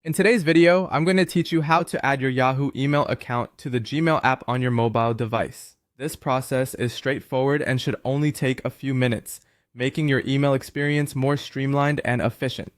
In today's video, I'm going to teach you how to add your Yahoo email account to the Gmail app on your mobile device. This process is straightforward and should only take a few minutes, making your email experience more streamlined and efficient.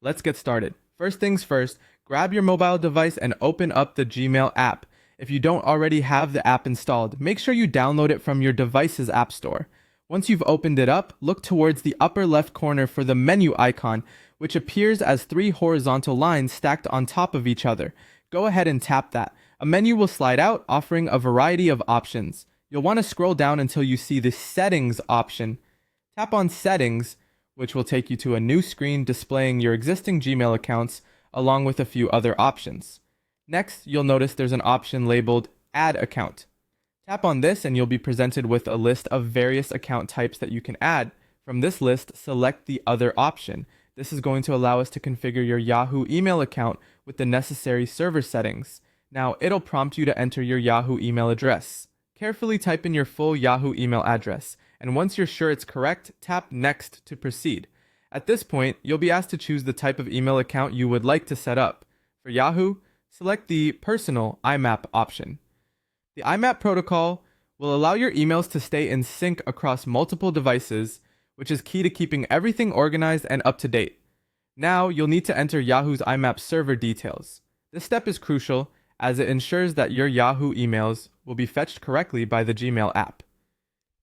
Let's get started. First things first, grab your mobile device and open up the Gmail app. If you don't already have the app installed, make sure you download it from your device's app store. Once you've opened it up, look towards the upper left corner for the menu icon, which appears as three horizontal lines stacked on top of each other. Go ahead and tap that. A menu will slide out, offering a variety of options. You'll want to scroll down until you see the Settings option. Tap on Settings, which will take you to a new screen displaying your existing Gmail accounts, along with a few other options. Next, you'll notice there's an option labeled Add Account. Tap on this and you'll be presented with a list of various account types that you can add. From this list, select the Other option. This is going to allow us to configure your Yahoo email account with the necessary server settings. Now, it'll prompt you to enter your Yahoo email address. Carefully type in your full Yahoo email address, and once you're sure it's correct, tap Next to proceed. At this point, you'll be asked to choose the type of email account you would like to set up. For Yahoo, select the Personal IMAP option. The IMAP protocol will allow your emails to stay in sync across multiple devices, which is key to keeping everything organized and up to date. Now, you'll need to enter Yahoo's IMAP server details. This step is crucial as it ensures that your Yahoo emails will be fetched correctly by the Gmail app.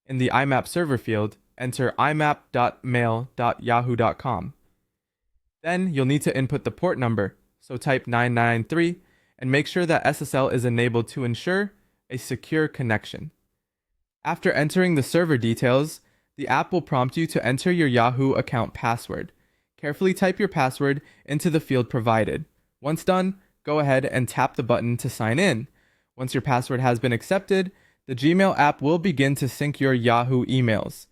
In the IMAP server field, enter imap.mail.yahoo.com. Then, you'll need to input the port number, so type 993, and make sure that SSL is enabled to ensure a secure connection. After entering the server details, the app will prompt you to enter your Yahoo account password. Carefully type your password into the field provided. Once done, go ahead and tap the button to sign in. Once your password has been accepted, the Gmail app will begin to sync your Yahoo emails.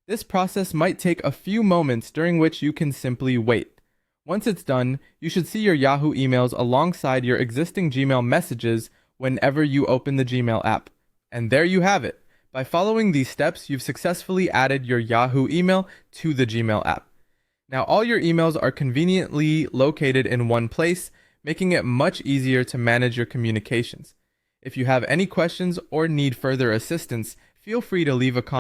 This process might take a few moments, during which you can simply wait. Once it's done, you should see your Yahoo emails alongside your existing Gmail messages whenever you open the Gmail app. And there you have it. By following these steps, you've successfully added your Yahoo email to the Gmail app. Now, all your emails are conveniently located in one place, making it much easier to manage your communications. If you have any questions or need further assistance, feel free to leave a comment.